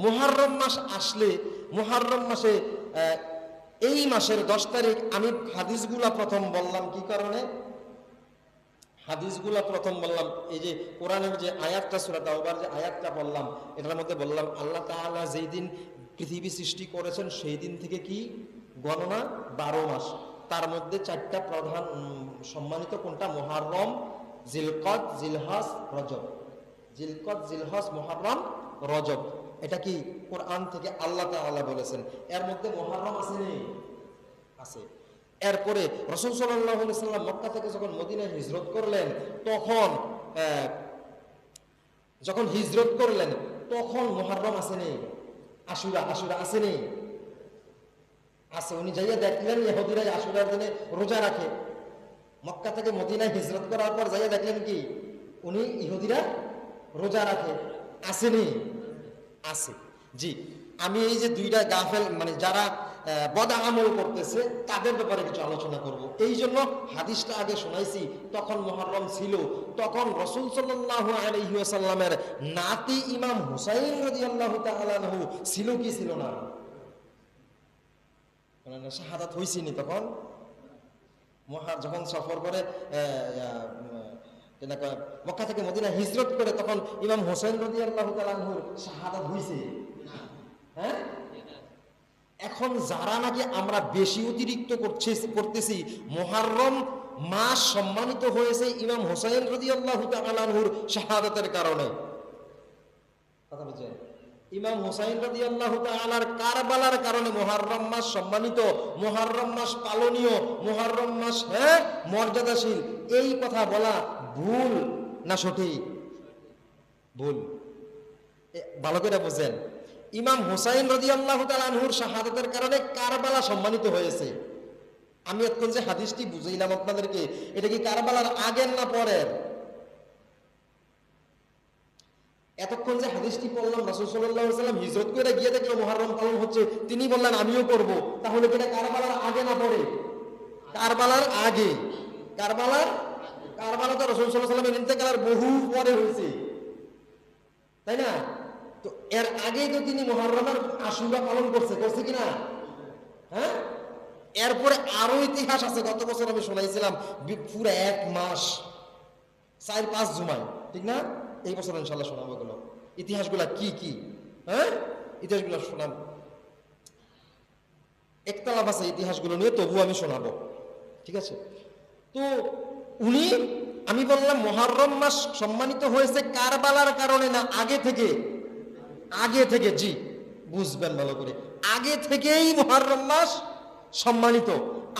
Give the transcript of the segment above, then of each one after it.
মুহররম মাস আসলে, মুহররম মাসে এই মাসের 10 তারিখ আমি হাদিসগুলা প্রথম বললাম কি কারণে? হাদিসগুলা প্রথম বললাম এই যে কোরআনের যে আয়াতটা, সূরা তাওবার যে আয়াতটা বললাম, এটার মধ্যে বললাম আল্লাহ তাআলা যেই দিন পৃথিবী সৃষ্টি করেছেন সেই দিন থেকে কি গণনা 12 মাস, তার মধ্যে 4টা প্রধান সম্মানিত কোনটা? মুহররম, জিলকদ, জিলহজ, রজব। জিলকদ, জিলহজ, মুহররম, রজব, এটা কি কোরআন থেকে আল্লাহ তাআলা বলেছেন। এর মধ্যে মুহররম আছে নেই? আছে। এরপরে রাসূল সাল্লাল্লাহু আলাইহি ওয়াসাল্লাম মক্কা থেকে যখন মদিনায় হিজরত করলেন, যখন হিজরত করলেন তখন মুহররম আছে নেই? আশুরা, আশুরা আছে নেই? আছে। উনি যাইয়া দেখলেন ইহুদিরা আশুরার দিনে রোজা রাখে। মক্কা থেকে মদিনায় হিজরত করার পর যাইয়া দেখলেন কি উনি ইহুদিরা রোজা রাখে। আসেনি? আছে। জি, আমি এই যে দুইটা গাফেল মানে যারা বদ আমল করতেছে তাদের ব্যাপারে কিছু আলোচনা করব। এই জন্য হাদিসটা আগে শোনাইছি, তখন মুহররম ছিল, তখন রাসূল সাল্লাল্লাহু আলাইহি ওয়াসাল্লামের নাতি ইমাম হুসাইন রাদিয়াল্লাহু তাআলা আনহু ছিল কি ছিল না? মানে শাহাদাত হইছিনি তখন? যখন সফর করে মক্কা থেকে মদিনা হিজরত করে তখন ইমাম হোসেন রাদিয়াল্লাহু তাআলা আনহুর শাহাদাত হইছে। হ্যাঁ, এখন যারা নাকি আমরা বেশি অতিরিক্ত করতেছি, মুহররম মাস সম্মানিত হয়েছে ইমাম হোসেন রাদিয়াল্লাহু তাআলা আনহুর শাহাদাতের কারণে। কথা বুঝছেন? ইমাম হুসাইন রাদিয়াল্লাহু তাআলার কারবালার কারণে মুহররম মাস সম্মানিত, মুহররম মাস পালনীয়, মুহররম মাস মর্যাদাশীল, এই কথা বলা ভুল না সঠিক? ভুল। ভালো করে বুঝেন, ইমাম হুসাইন রাদিয়াল্লাহু তাআলা আনহুর শাহাদাতের কারণে কারবালা সম্মানিত হয়েছে। আমি এতক্ষণ যে হাদিসটি বুঝাইলাম আপনাদেরকে, এটা কি কারবালার আগের না পরের? এতক্ষণ যে হাদিসটি পড়লাম, রাসূল সাল্লাল্লাহু আলাইহি ওয়াসাল্লাম হিজরত করে গিয়ে দেখলো মুহররম পালন হচ্ছে, তিনি বললেন আমিও করব, তাহলে কি এটা কারবালার আগে না পরে? কারবালার আগে। কারবালা তো রাসূল সাল্লাল্লাহু আলাইহি ওয়াসাল্লামের ইন্তেকালের বহু পরে হয়েছে, তাই না? তো এর আগেই তো তিনি মুহররমের আশুরা পালন করছে কিনা? হ্যাঁ, এরপরে আরো ইতিহাস আছে। গত বছর আমি শোনাইছিলাম পুরো 1 মাস 4-5 জুমায়, ঠিক না? এই বছর ইনশাআল্লাহ শোনাবো এগুলো ইতিহাসগুলা কি কি। হ্যাঁ, ইতিহাসগুলো শোনাবো, একতলাফ আছে ইতিহাসগুলো নিয়ে, তবু আমি শোনাবো, ঠিক আছে? তো উনি, আমি বললাম মুহররম মাস সম্মানিত হয়েছে কারবালার কারণে না আগে থেকে? আগে থেকে। জি, বুঝবেন ভালো করে, আগে থেকেই মুহররম মাস সম্মানিত।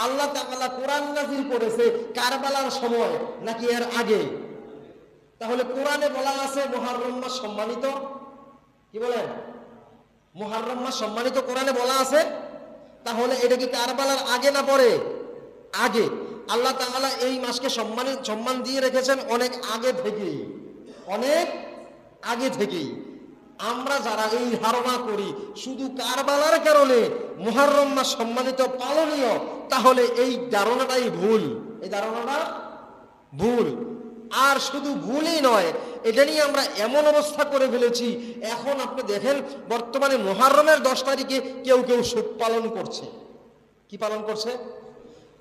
আল্লাহ তাআলা কোরআন নাযিল করেছে কারবালার সময় নাকি এর আগে? তাহলে কোরআনে বলা আছে মুহররম মাস সম্মানিত, কি বলেন? মুহররম মাস সম্মানিত কোরআনে বলা আছে, তাহলে এটা কি কারবালার আগে না পরে? আগে। আল্লাহ তাআলা এই মাসকে সম্মান দিয়ে রেখেছেন অনেক আগে থেকেই, অনেক আগে থেকেই। আমরা যারা এই ধারণা করি শুধু কারবালার কারণে মুহররম মাস সম্মানিত পালনীয়, তাহলে এই ধারণাটাই ভুল। এই ধারণাটা ভুল। আর শুধু ভুলই নয়, এটা নিয়ে আমরা এমন অবস্থা করে ফেলেছি, এখন আপনি দেখেন বর্তমানে মুহররমের 10 তারিখে কেউ কেউ শোক পালন করছে। কি পালন করছে?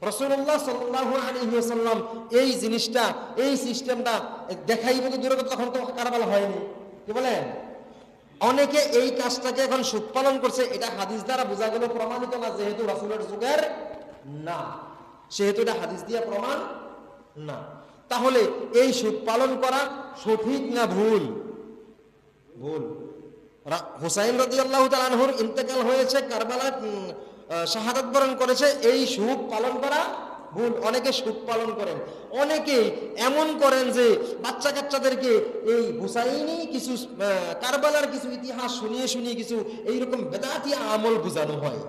রাসূলুল্লাহ সাল্লাল্লাহু আলাইহি ওয়াসাল্লাম এই জিনিসটা, এই সিস্টেমটা দেখাইব তো দূরে, তখন তো কারবালা হয়নি, কি বলেন? অনেকে এই কাজটাকে এখন শোক পালন করছে। এটা হাদিস দ্বারা বোঝা গেল প্রমাণিত না, যেহেতু রাসূলের যুগের না, সেহেতু এটা হাদিস দিয়ে প্রমাণ না। তাহলে এই শোক পালন করা সঠিক না ভুল? ভুল। হুসাইন রাদিয়াল্লাহু তাআলা আনহুর ইন্তেকাল হয়েছে, কারবালায় শাহাদাত বরণ করেছে, এই শোক পালন করা ভুল। অনেকে শোক পালন করেন, অনেকে এমন করেন যে বাচ্চা কাচ্চাদেরকে এই হুসাইনি কিছু কারবালার কিছু ইতিহাস শুনিয়ে কিছু এইরকম বেদাতি আমল বোঝানো হয়।